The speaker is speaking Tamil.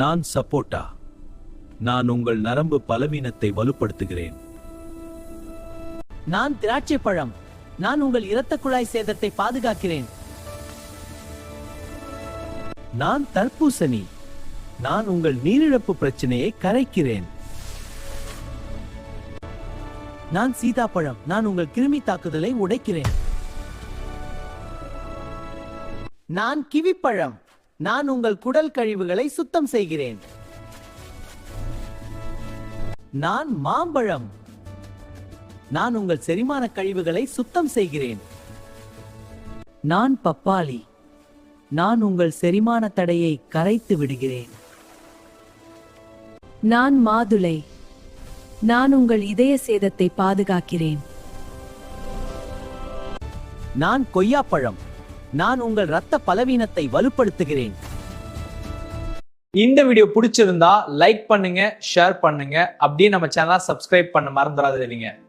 நான் சப்போட்டா. நான் உங்கள் நரம்பு பலவீனத்தை வலுப்படுத்துகிறேன். நான் திராட்சை பழம். நான் உங்கள் இரத்த குழாய் சேதத்தை பாதுகாக்கிறேன். நான் தர்பூசணி. நான் உங்கள் நீரிழப்பு பிரச்சனையை கரைக்கிறேன். நான் சீதாப்பழம். நான் உங்கள் கிருமி தாக்குதலை உடைக்கிறேன். நான் கிவிப்பழம். நான் உங்கள் குடல் கழிவுகளை சுத்தம் செய்கிறேன். நான் மாம்பழம். நான் உங்கள் செரிமான கழிவுகளை சுத்தம் செய்கிறேன். நான் பப்பாளி. நான் உங்கள் செரிமான தடையை கரைத்து விடுகிறேன். நான் மாதுளை. நான் உங்கள் இதய சேதத்தை பாதுகாக்கிறேன். நான் கொய்யாப்பழம். நான் உங்கள் இரத்த பலவீனத்தை வலுப்படுத்துகிறேன். இந்த வீடியோ பிடிச்சிருந்தா லைக் பண்ணுங்க, ஷேர் பண்ணுங்க, அப்படியே நம்ம சேனலை சப்ஸ்கிரைப் பண்ண மறந்துடாதீங்க.